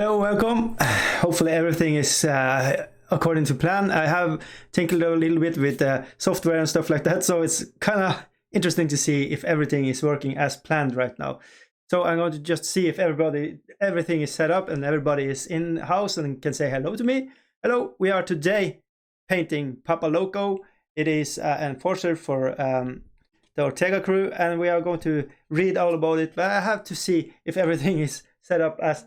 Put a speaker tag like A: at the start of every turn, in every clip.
A: Hello, welcome. Hopefully everything is according to plan. I have tinkered a little bit with software and stuff like that, so it's kind of interesting to see if everything is working as planned right now. So I'm going to just see if everything is set up and everybody is in house and can say hello to me. Hello, we are today painting Papa Loco. It is an enforcer for the Ortega crew, and we are going to read all about it, but I have to see if everything is set up as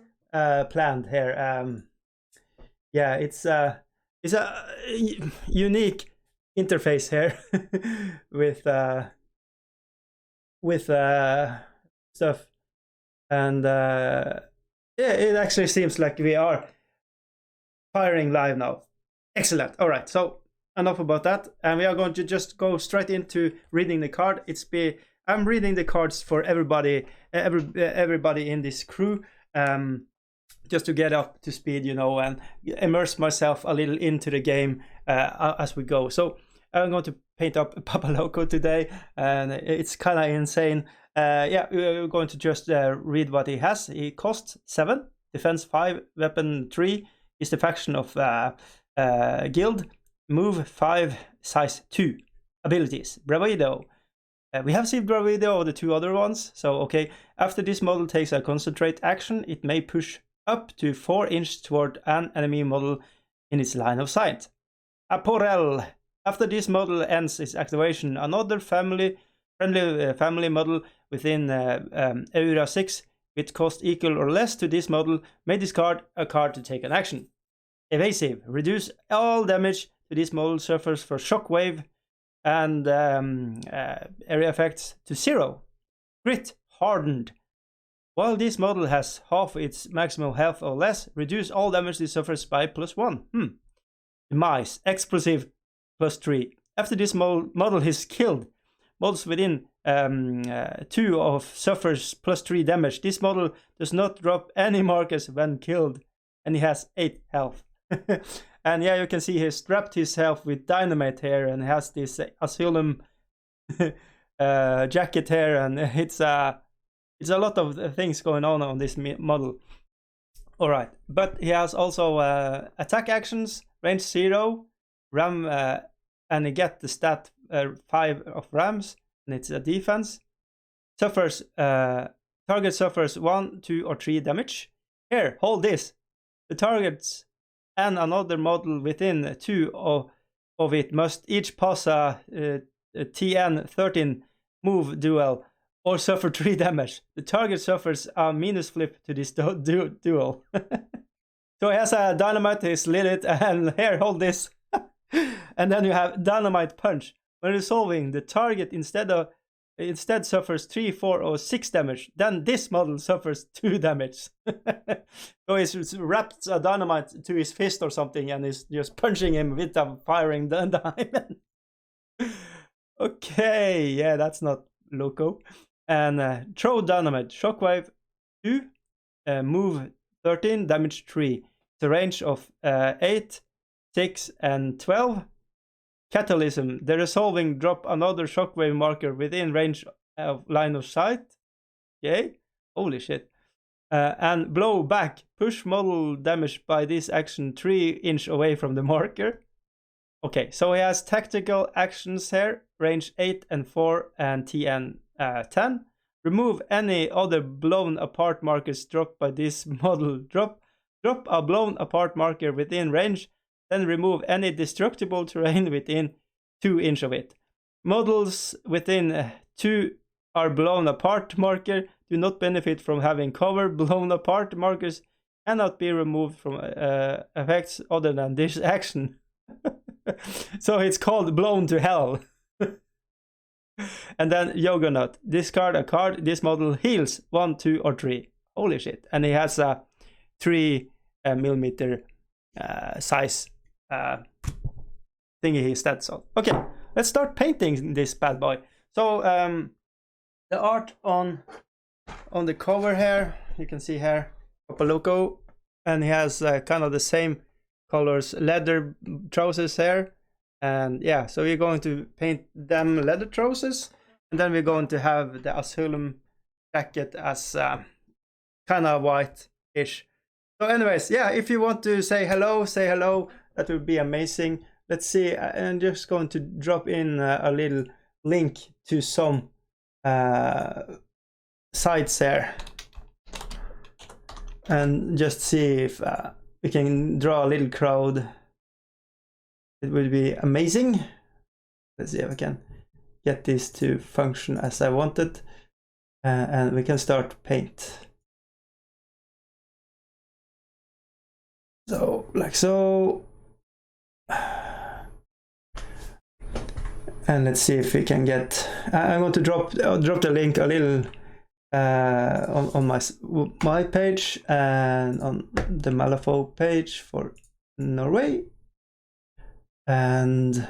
A: planned here. Yeah, it's a unique interface here with stuff, and yeah, it actually seems like we are firing live now. Excellent. All right, so enough about that, and we are going to just go straight into reading the card. I'm reading the cards for everybody in this crew, just to get up to speed, and immerse myself a little into the game as we go. So I'm going to paint up Papa Loco today, and it's kind of insane. Yeah, we're going to just read what he has. He costs 7, defense 5, weapon 3. He's the faction of guild. Move 5, size 2. Abilities: Bravado. We have seen Bravado of the 2 other ones, so okay. After this model takes a concentrate action, it may push up to 4 inches toward an enemy model in its line of sight. Apparel. After this model ends its activation, another friendly family model within Area 6 with cost equal or less to this model may discard a card to take an action. Evasive. Reduce all damage to this model suffers for shockwave and area effects to 0. Grit. Hardened. While this model has half its maximum health or less, reduce all damage it suffers by +1. Demise. Explosive. +3. After this model is killed, models within 2 of suffers +3 damage. This model does not drop any markers when killed, and he has 8 health. And yeah, you can see he strapped his health with dynamite here, and has this asylum jacket here, and it's a lot of things going on this model. All right, but he has also attack actions, range 0, ram, and he get the stat 5 of rams, and it's a defense. Suffers target suffers 1, 2, or 3 damage. Here, hold this. The targets and another model within 2 of it must each pass a TN 13 move duel or suffer 3 damage. The target suffers a minus flip to this duel. So he has a dynamite, he's lit it, and here, hold this. And then you have dynamite punch. When resolving, the target instead suffers 3, 4, or 6 damage. Then this model suffers 2 damage. So he's wrapped a dynamite to his fist or something, and is just punching him with a firing diamond. Okay, yeah, that's not Loco. And throw dynamite, shockwave 2, move 13, damage 3. The range of 8, 6, and 12. Catalysm. The resolving drop another shockwave marker within range of line of sight. Okay, holy shit. And blow back. Push model damage by this action 3 inches away from the marker. Okay, so he has tactical actions here. Range 8 and 4 and TN 10. Remove any other blown apart markers dropped by this model. Drop a blown apart marker within range. Then remove any destructible terrain within 2 inches of it. Models within 2 are blown apart marker do not benefit from having cover. Blown apart markers cannot be removed from effects other than this action. So it's called blown to hell. And then Juggernaut. Discard a card. This model heals 1, 2, or 3. Holy shit. And he has a 3 millimeter size thingy he stats on. Okay, let's start painting this bad boy. So the art on the cover here, you can see here Papa Loco, and he has kind of the same colors leather trousers here, and yeah, so we're going to paint them leather trousers, and then we're going to have the asylum jacket as kind of white-ish. So anyways, yeah, if you want to say hello, that would be amazing. Let's see, I'm just going to drop in a little link to some sites here and just see if we can draw a little crowd. It would be amazing. Let's see if I can get this to function as I wanted, and we can start paint. So like so, and let's see if we can get. I'm going to drop the link a little on my page and on the Malifaux page for Norway, and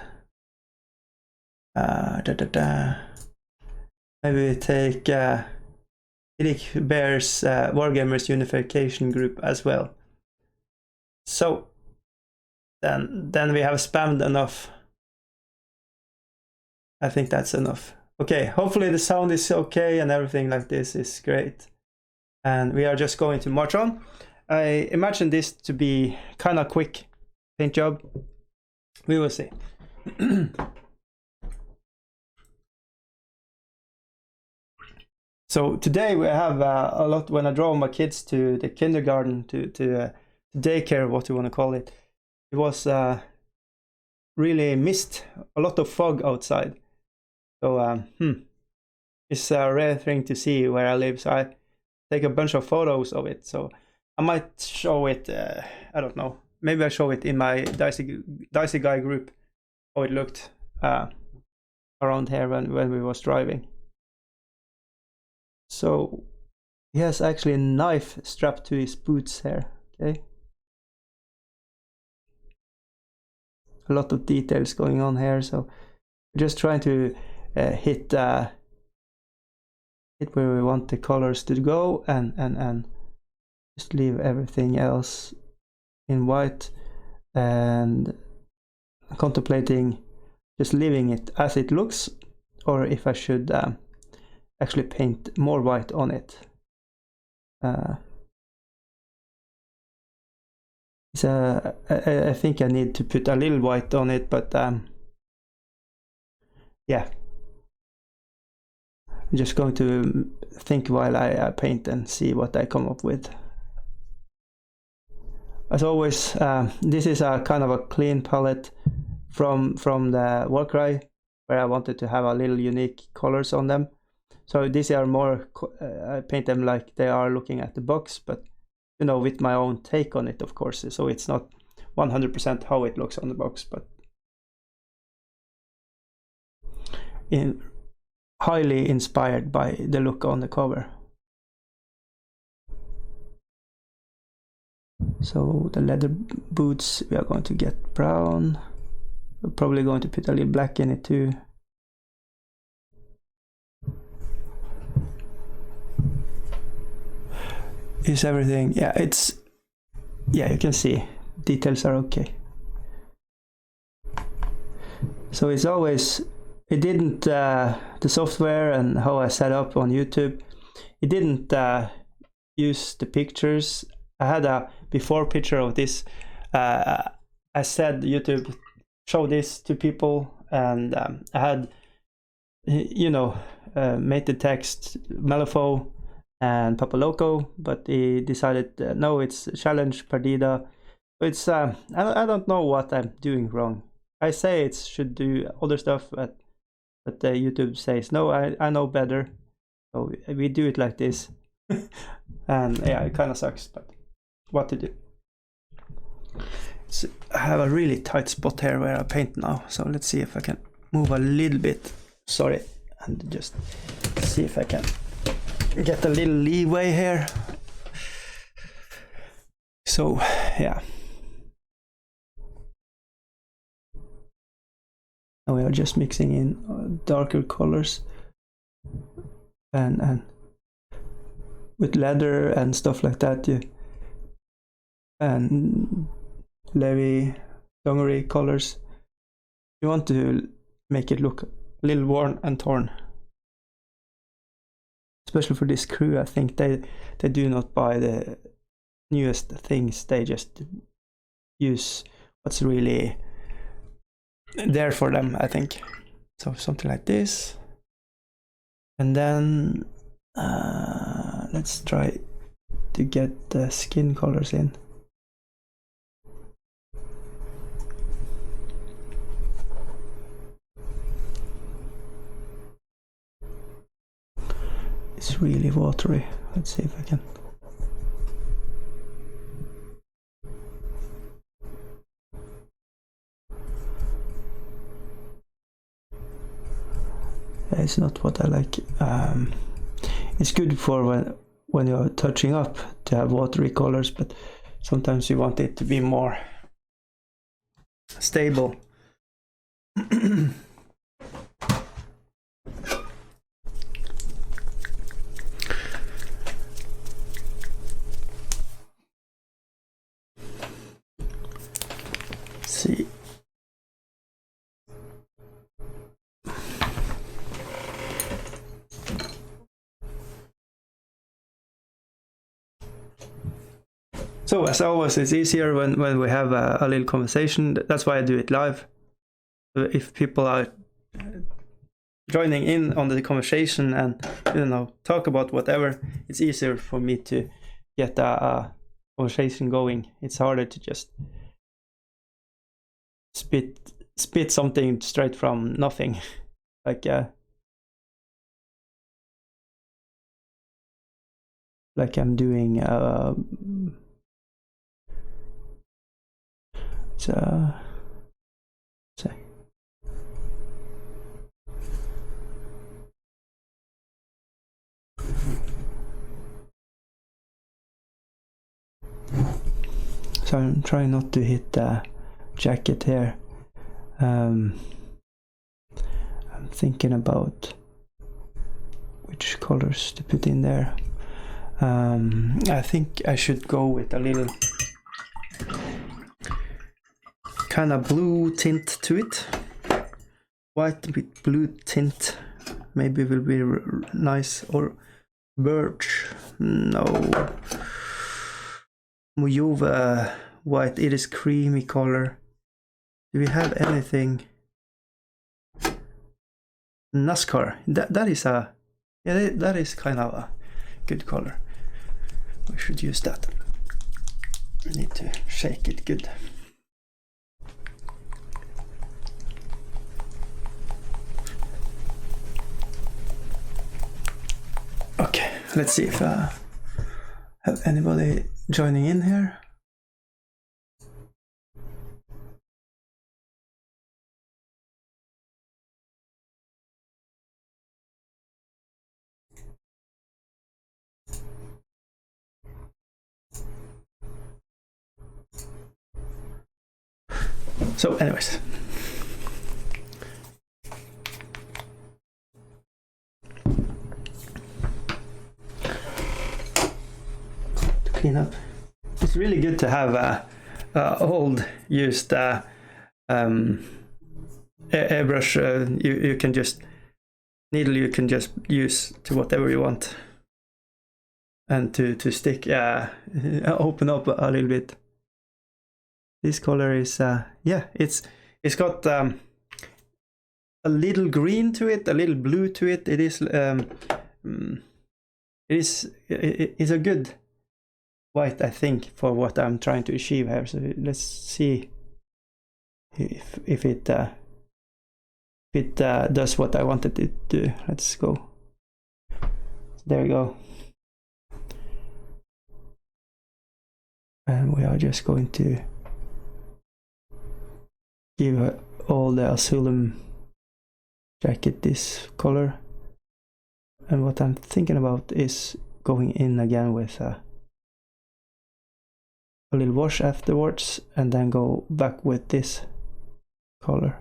A: maybe we take Erik Bear's Wargamers Unification group as well. So then we have spammed enough. I think that's enough. Okay, hopefully the sound is okay and everything like this is great. And we are just going to march on. I imagine this to be kind of quick paint job. We will see. So today we have a lot. When I draw my kids to the kindergarten, to daycare, what you want to call it, it was really mist, a lot of fog outside. So it's a rare thing to see where I live. So I take a bunch of photos of it. So I might show it. I don't know. Maybe I show it in my Dicey Guy group how it looked around here when we was driving. So he has actually a knife strapped to his boots here. Okay. A lot of details going on here, so we're just trying to hit where we want the colors to go, and just leave everything else in white, and contemplating just leaving it as it looks, or if I should actually paint more white on it. So I think I need to put a little white on it, but yeah, I'm just going to think while I paint and see what I come up with. As always, this is a kind of a clean palette from the Warcry, where I wanted to have a little unique colors on them. So these are more, I paint them like they are looking at the box, but you know, with my own take on it, of course. So it's not 100% how it looks on the box, but highly inspired by the look on the cover. So the leather boots, we are going to get brown. We're probably going to put a little black in it too. Is everything, yeah, it's, yeah, you can see details are okay. So it's always, it didn't, the software and how I set up on YouTube, it didn't use the pictures. I had a before picture of this. I said YouTube, show this to people, and I had, you know, made the text Malifaux and Papa Loco, but he decided no, it's challenge Perdida. It's I don't know what I'm doing wrong. I say it should do other stuff, but YouTube says no, I know better, so we do it like this. And yeah, it kind of sucks, but what to do. So I have a really tight spot here where I paint now, so let's see if I can move a little bit, sorry, and just see if I can get a little leeway here. So yeah, now we are just mixing in darker colors and with leather and stuff like that, and Levi dungaree colors. You want to make it look a little worn and torn, especially for this crew. I think they do not buy the newest things, they just use what's really there for them, I think. So something like this. And then let's try to get the skin colors in. It's really watery. Let's see if I can. It's not what I like. It's good for when you're touching up to have watery colors, but sometimes you want it to be more stable. See. So as always, it's easier when we have a little conversation. That's why I do it live. If people are joining in on the conversation and, you know, talk about whatever, it's easier for me to get a conversation going. It's harder to just spit something straight from nothing. like I'm doing so I'm trying not to hit the jacket here. I'm thinking about which colors to put in there. I think I should go with a little kind of blue tint to it. White with blue tint maybe will be nice. Or birch, no, Mojave white, it is creamy color. Do we have anything? NASCAR, that is a, yeah, that is kind of a good color. We should use that. We need to shake it good. Okay, let's see if I have anybody joining in here. So anyways, to clean up, it's really good to have old used airbrush. You can just needle, you can just use to whatever you want, and to stick open up a little bit. This color is yeah, it's got a little green to it, a little blue to it. It is it's a good white, I think, for what I'm trying to achieve here. So let's see if it does what I wanted it to do. Let's go. There we go. And we are just going to give all the Asylum jacket this color. And what I'm thinking about is going in again with a little wash afterwards, and then go back with this color.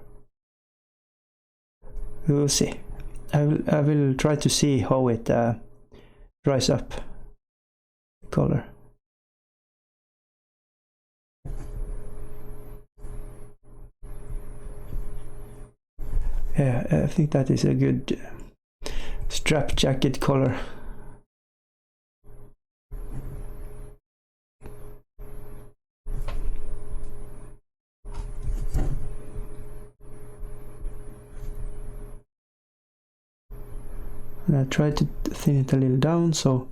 A: We will see. I will try to see how it dries up the color. Yeah, I think that is a good strap jacket color. And I try to thin it a little down so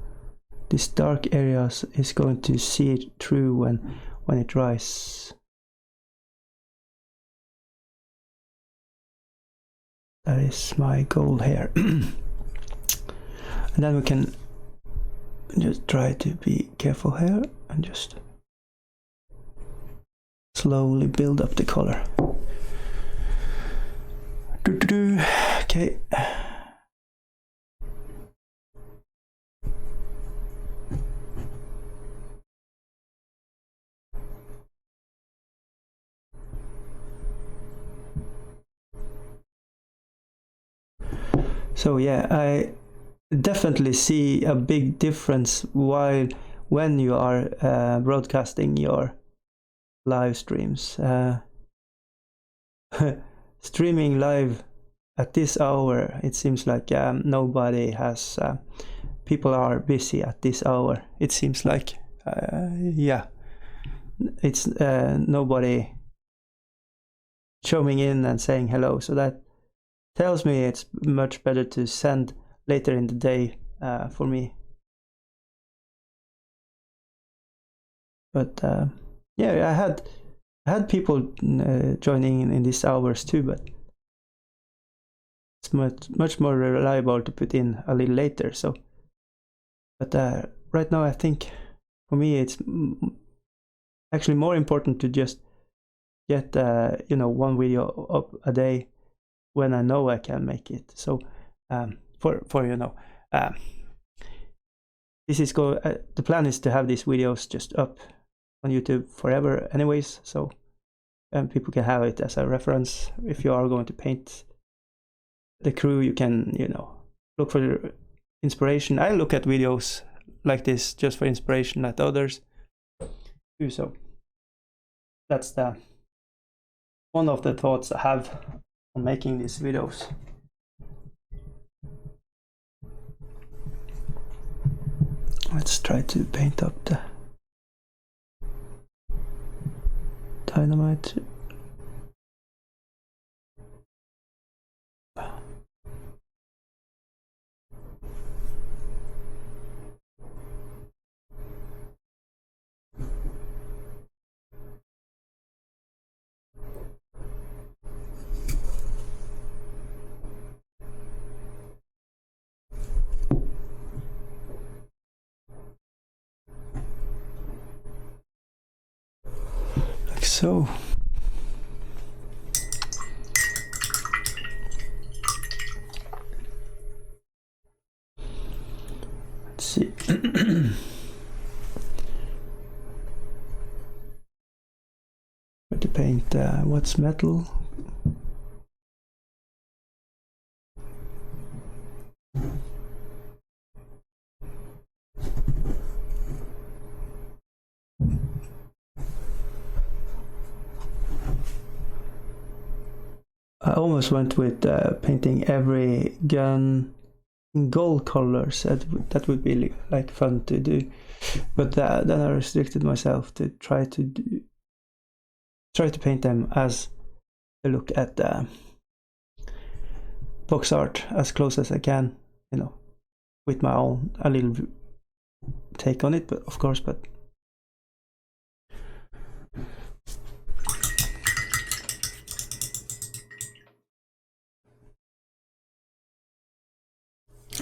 A: this dark area is going to see it through when it dries. That is my goal here. And then we can just try to be careful here and just slowly build up the color. Okay. So yeah, I definitely see a big difference when you are broadcasting your live streams. Streaming live at this hour, it seems like nobody has, people are busy at this hour. It seems like, yeah, it's nobody showing in and saying hello. So that tells me it's much better to send later in the day for me. But yeah, I had people joining in these hours too, but it's much more reliable to put in a little later. So, but right now I think for me it's actually more important to just get you know, one video up a day when I know I can make it. So for you know, this is the plan is to have these videos just up on YouTube forever anyways, so people can have it as a reference. If you are going to paint the crew, you can, you know, look for inspiration. I look at videos like this just for inspiration at others too. So that's one of the thoughts I have on making these videos. Let's try to paint up the dynamite. Like so. Let's see. Where to paint what's metal. I almost went with painting every gun in gold colors. That would be like fun to do, but then I restricted myself to try to paint them as I look at the box art as close as I can, you know, with my own a little take on it, but of course, but.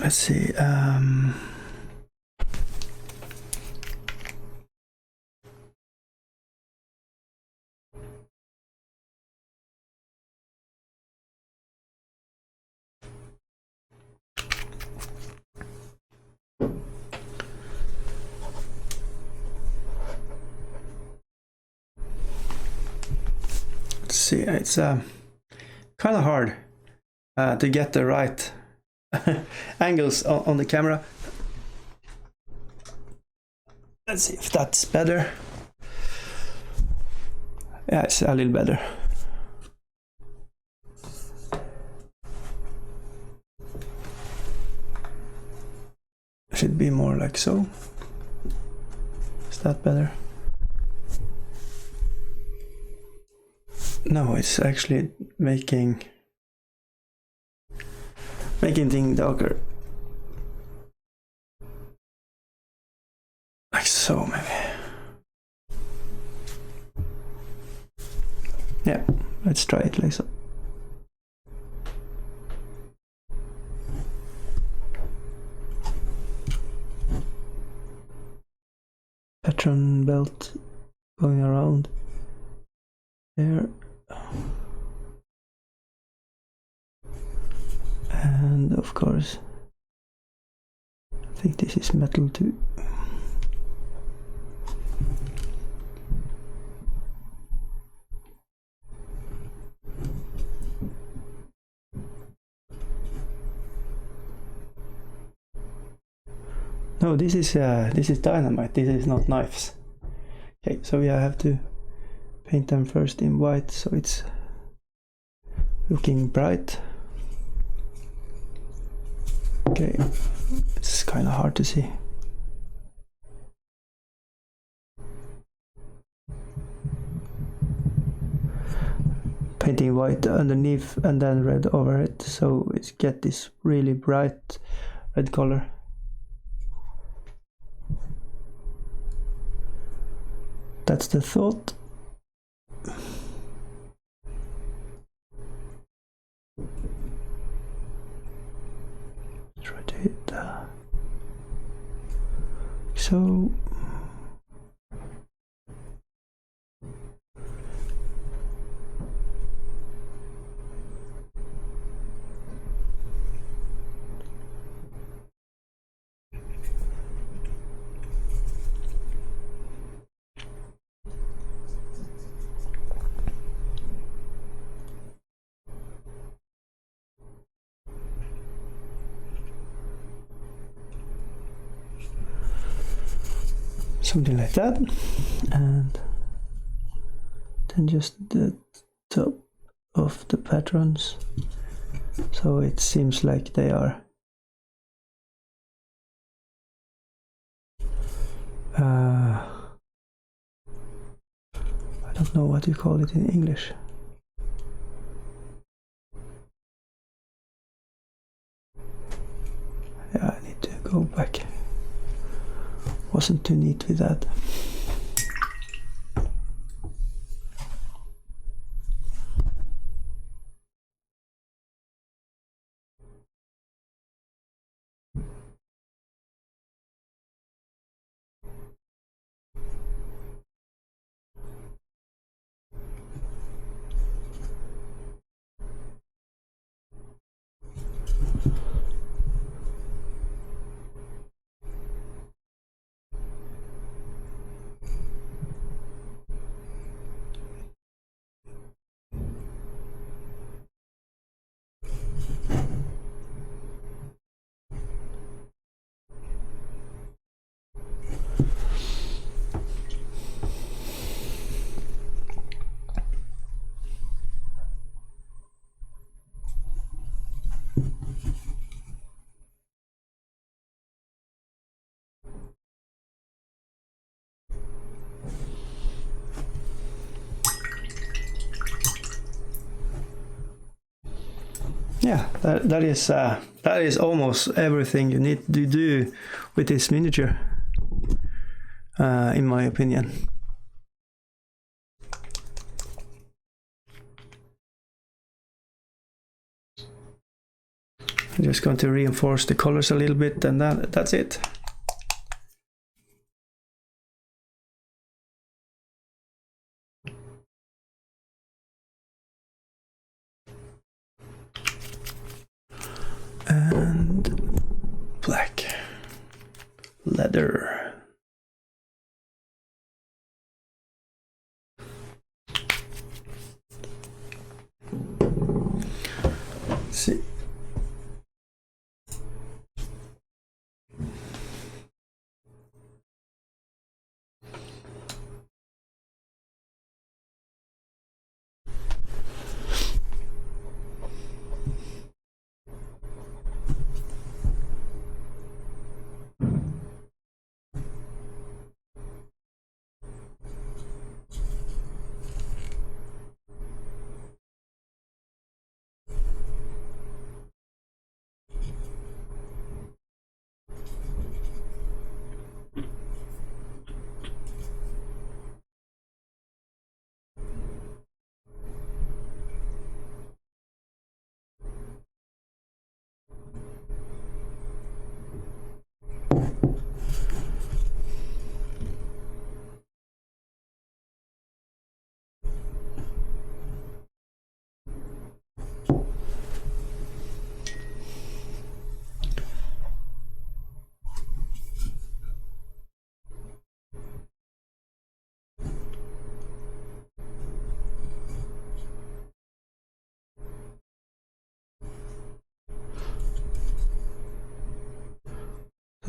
A: Let's see. Let's see. It's kind of hard to get the right angles on the camera. Let's see if that's better. Yeah, it's a little better. Should be more like so. Is that better? No, it's actually making things darker. Like so, maybe. Yeah, let's try it like so. Pattern belt going around there. And of course, I think this is metal too. No, this is dynamite. This is not knives. Okay, so we have to paint them first in white so it's looking bright. Okay, it's kind of hard to see. Painting white underneath and then red over it, so it's get this really bright red color. That's the thought. Try to hit so. Something like that, and then just the top of the patterns, so it seems like they are I don't know what you call it in English. Yeah, I need to go back. Wasn't too neat with that. Yeah, that is almost everything you need to do with this miniature, in my opinion. I'm just going to reinforce the colors a little bit, and that's it. And black leather. Let's see.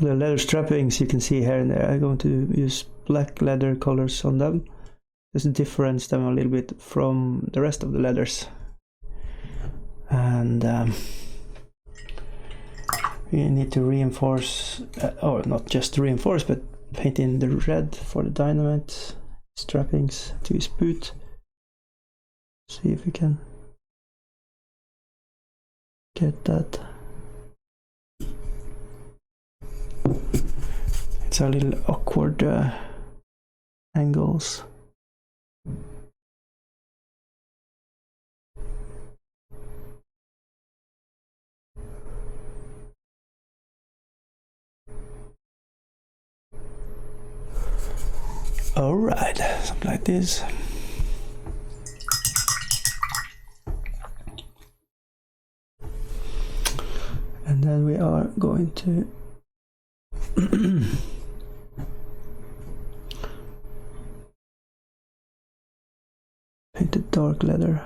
A: The leather strappings you can see here and there. I'm going to use black leather colors on them. Just difference them a little bit from the rest of the leathers. And we need to reinforce, or not just reinforce, but paint in the red for the dynamite strappings to his boot. See if we can get that. It's a little awkward angles. All right, something like this. And then we are going to paint the dark leather.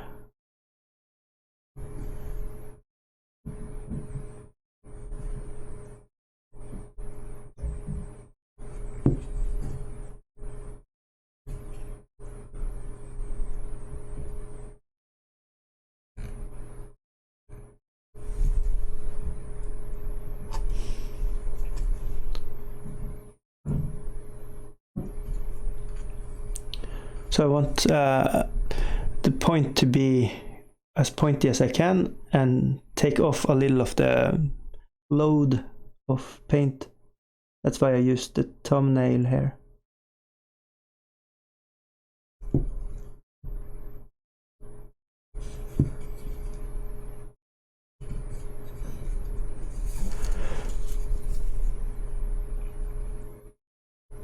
A: So I want the point to be as pointy as I can and take off a little of the load of paint. That's why I used the thumbnail here.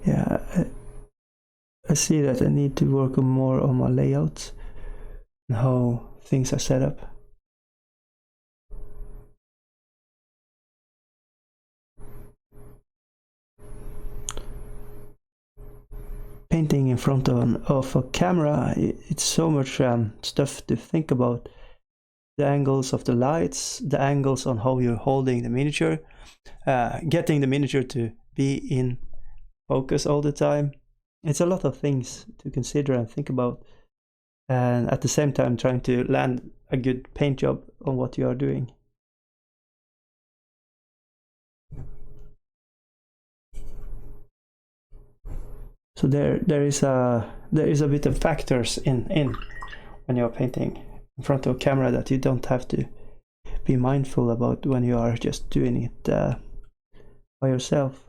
A: Yeah, I see that I need to work more on my layouts and how things are set up. Painting in front of a camera, it's so much stuff to think about. The angles of the lights, the angles on how you're holding the miniature, getting the miniature to be in focus all the time. It's a lot of things to consider and think about, and at the same time trying to land a good paint job on what you are doing. So there is a bit of factors in when you're painting in front of a camera that you don't have to be mindful about when you are just doing it by yourself.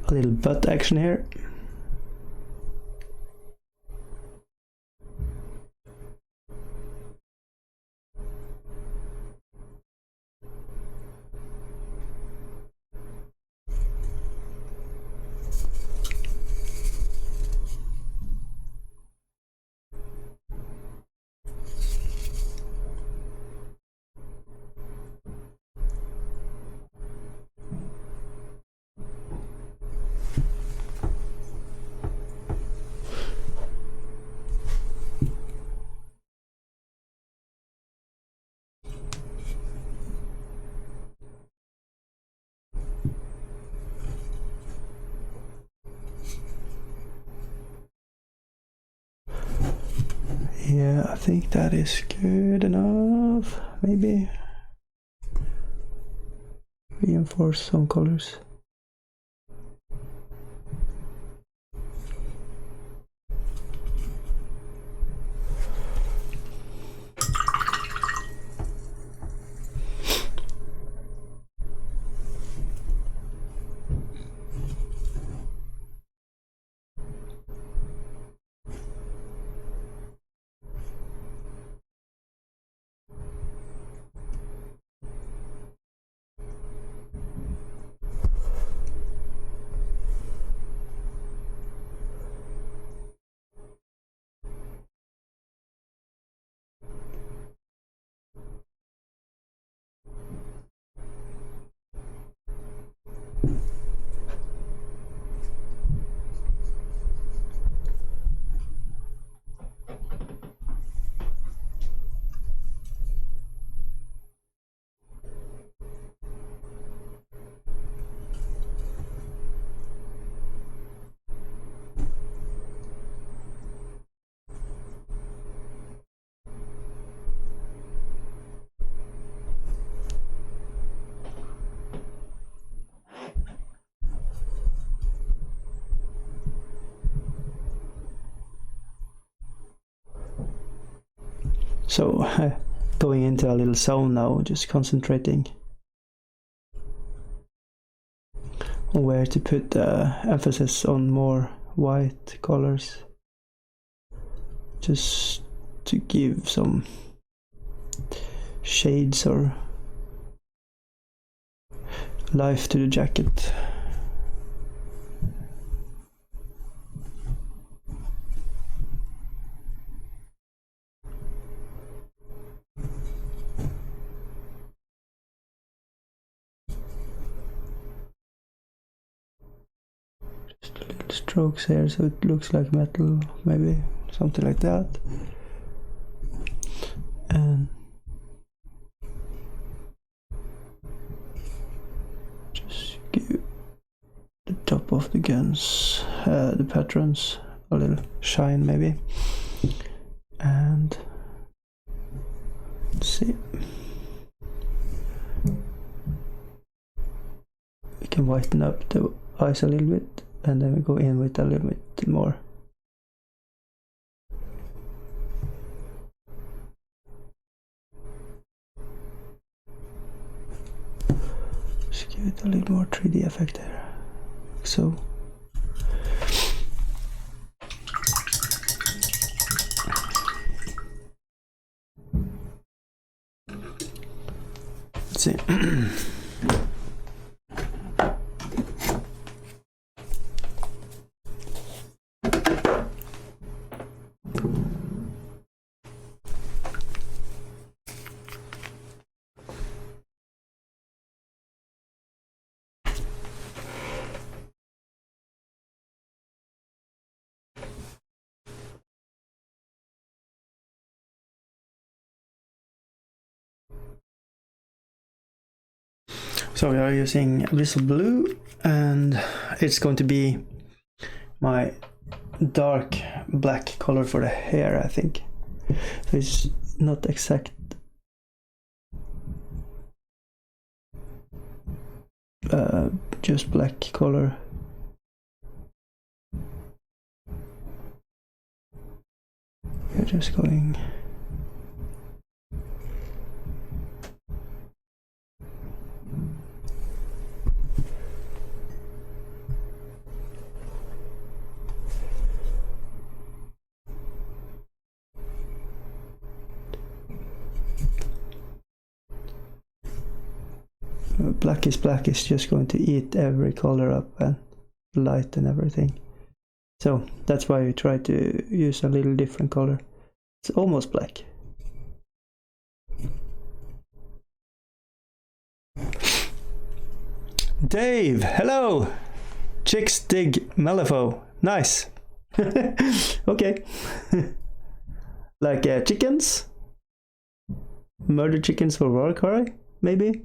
A: A little butt action here. Yeah, I think that is good enough. Maybe reinforce some colors. So going into a little zone now, just concentrating on where to put the emphasis on more white colors, just to give some shades or life to the jacket. Just little strokes here so it looks like metal, maybe something like that. And just give the top of the guns, the patterns, a little shine maybe. And let's see, we can whiten up the eyes a little bit, and then we go in with a little bit more. Just give it a little more 3D effect there, like so. Let's see. So we are using Abyssal Blue, and it's going to be my dark black color for the hair, I think. So it's not exact. Just black color. We're just going. Black is just going to eat every color up and light and everything. So that's why we try to use a little different color. It's almost black. Dave, hello! Chicks dig Malifaux. Nice. Okay. Like chickens? Murder chickens for Warcry, maybe?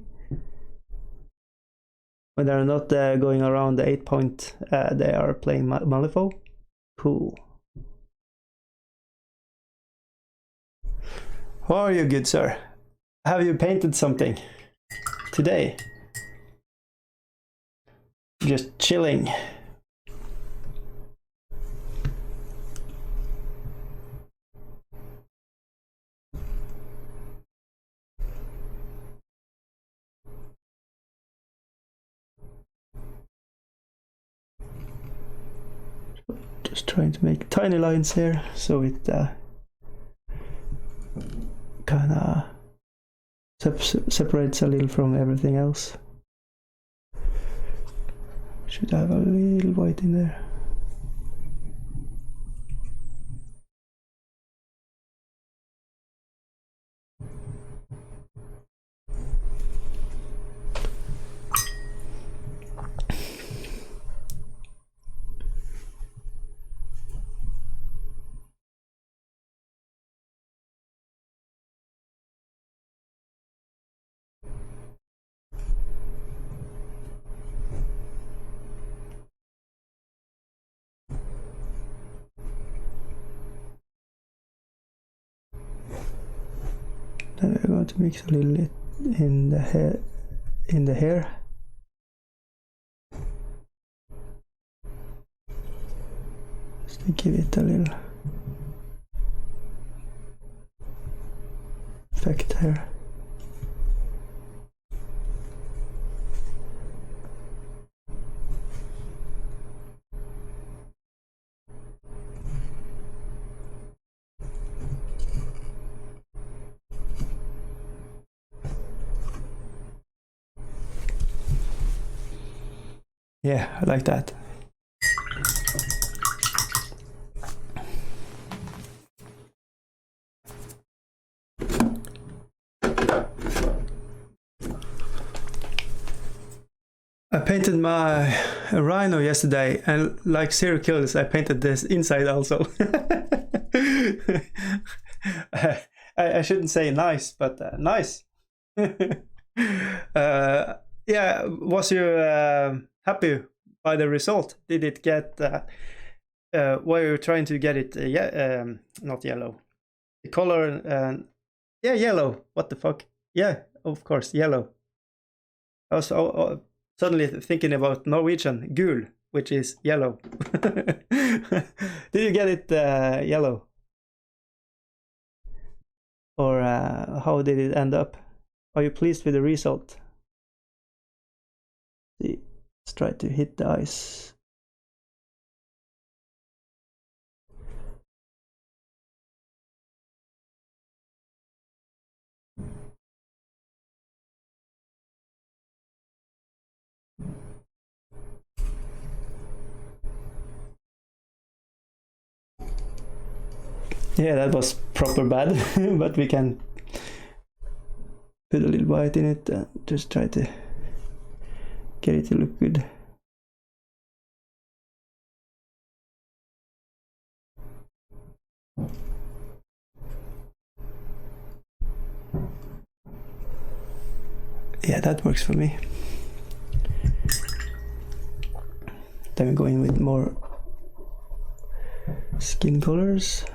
A: When they're not going around the 8 point, they are playing Malifaux. Cool. How are you, good sir? Have you painted something today? Just chilling. Just trying to make tiny lines here so it kind of separates a little from everything else. Should have a little white in there. to mix a little bit in the hair. Just to give it a little effect here. Yeah, I like that. I painted my rhino yesterday, and like serial killers, I painted this inside also. I shouldn't say nice, but nice. Yeah, was you happy by the result? Did it get? Were you trying to get it? Not yellow. The color, yeah, yellow. What the fuck? Yeah, of course, yellow. I was suddenly thinking about Norwegian gul, which is yellow. Did you get it yellow? Or how did it end up? Are you pleased with the result? See, let's try to hit the eyes. Yeah, that was proper bad, but we can put a little white in it and just try to get it to look good. Yeah, that works for me. Then we go in with more skin colors.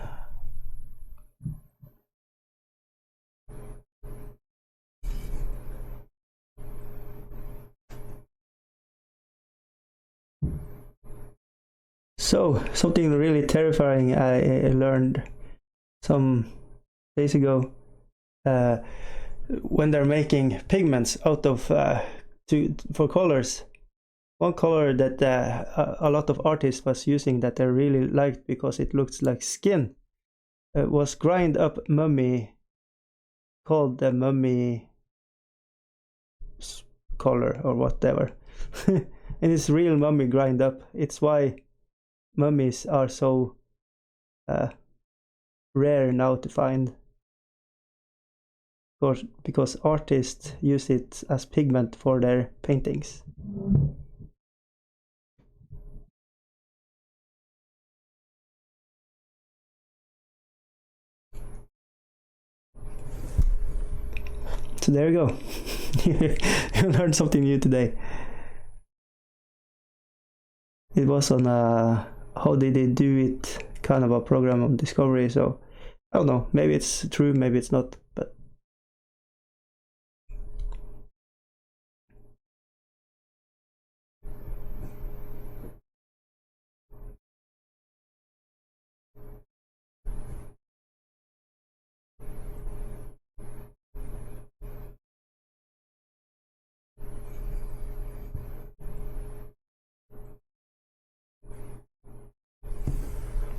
A: So, something really terrifying I learned some days ago. When they're making pigments out of for colors, one color that a lot of artists was using that I really liked because it looks like skin was grind up mummy, called the mummy color or whatever. And it's real mummy grind up. It's why mummies are so rare now to find, because artists use it as pigment for their paintings. So there you go. You learned something new today. It was on how did they do it kind of a program on Discovery, so I don't know, maybe it's true, maybe it's not, but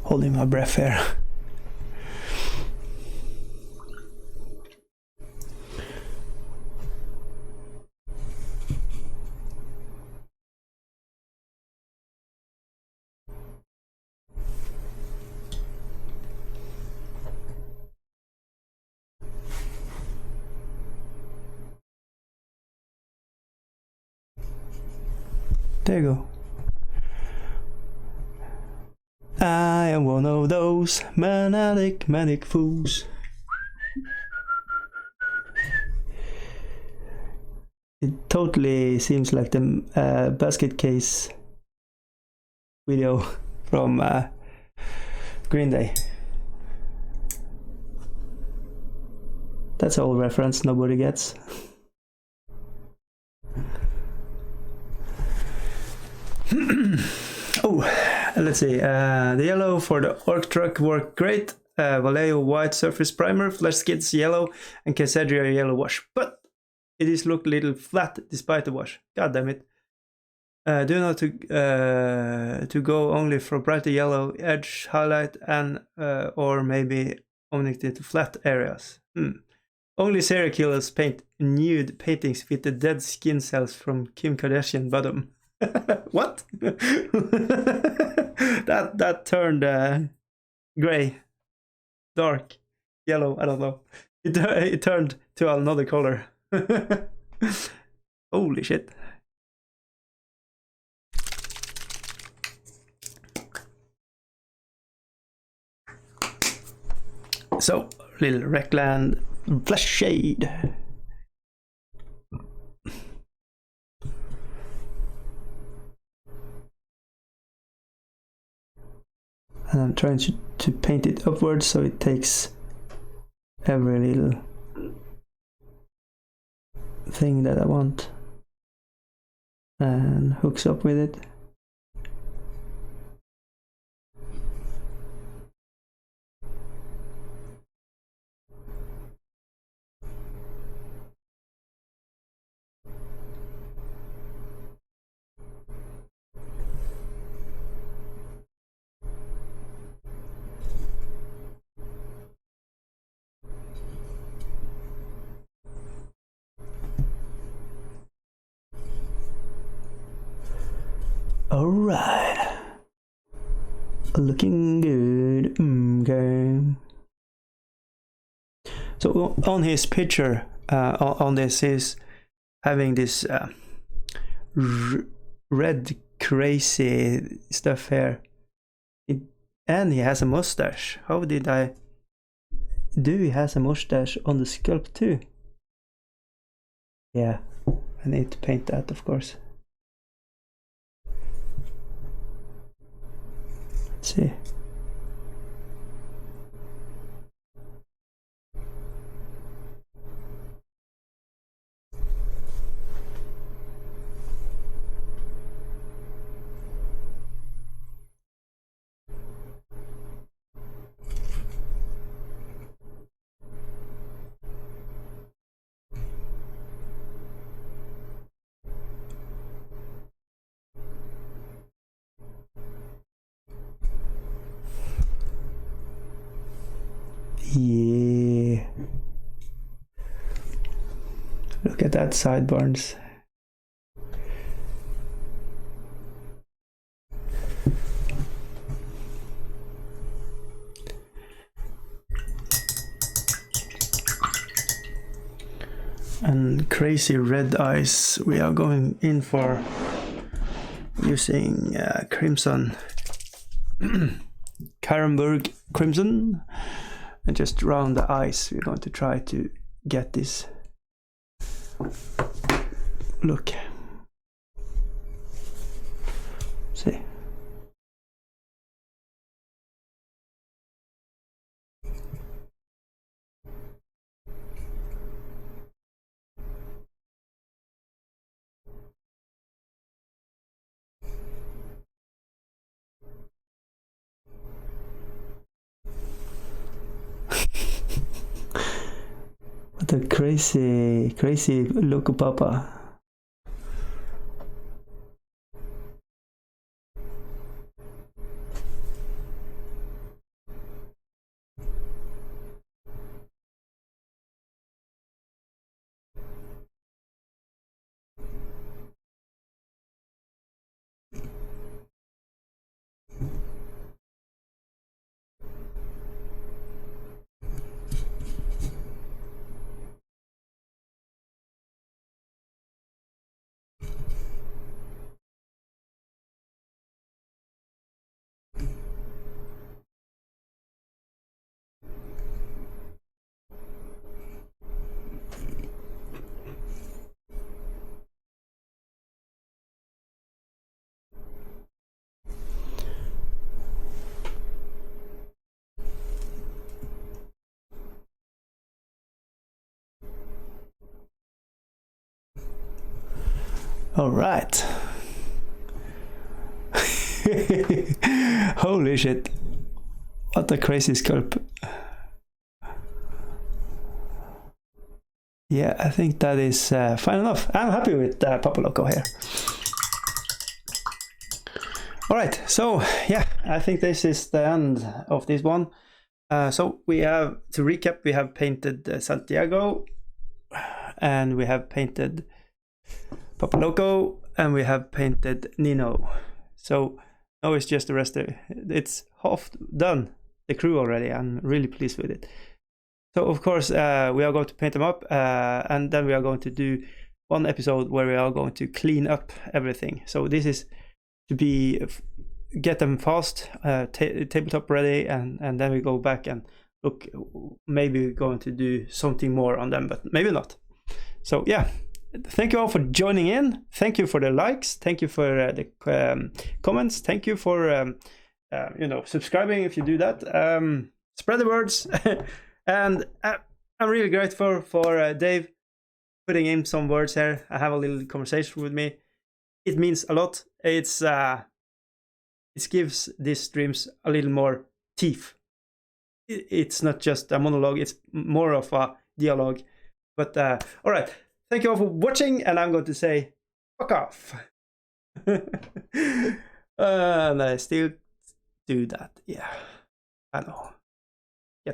A: holding my breath here. There you go. I am one of those manic fools. It totally seems like the basket case video from Green Day. That's all reference nobody gets. Oh, let's see. The yellow for the orc truck worked great. Vallejo white surface primer, flesh skids yellow, and Quesadilla yellow wash. But it is looked a little flat despite the wash. God damn it. Do not to go only for brighter yellow edge highlight and or maybe only to flat areas. Only serial killers paint nude paintings with the dead skin cells from Kim Kardashian bottom. What? that turned gray, dark, yellow. I don't know. It turned to another color. Holy shit. So, little Reckland flash shade. And I'm trying to paint it upwards so it takes every little thing that I want and hooks up with it. Alright. Looking good. Okay. So on his picture, on this, is having this red crazy stuff here. And he has a mustache. How did I do? He has a mustache on the sculpt too. Yeah, I need to paint that, of course. Let's see. Yeah. Look at that sideburns. And crazy red eyes. We are going in for using crimson. Karenburg crimson. And just around the eyes, we're going to try to get this look. See. What a crazy Loco Papa. All right. Holy shit. What a crazy sculpt. Yeah, I think that is fine enough. I'm happy with Papa Loco here. All right, so yeah, I think this is the end of this one. So we have, to recap, we have painted Santiago, and we have painted Papa Loco, and we have painted Nino. So now it's just the rest of it. It's half done, the crew already. I'm really pleased with it. So of course we are going to paint them up, and then we are going to do one episode where we are going to clean up everything. So this is to get them fast, tabletop ready, and then we go back and look, maybe we're going to do something more on them, but maybe not. So yeah, thank you all for joining in. Thank you for the likes. Thank you for the comments. Thank you for subscribing if you do that. Spread the words. And I'm really grateful for Dave putting in some words here. I have a little conversation with me. It means a lot. It gives these streams a little more teeth. It's not just a monologue, it's more of a dialogue. But all right, thank you all for watching, and I'm going to say fuck off. And I still do that. Yeah, I know. Yeah.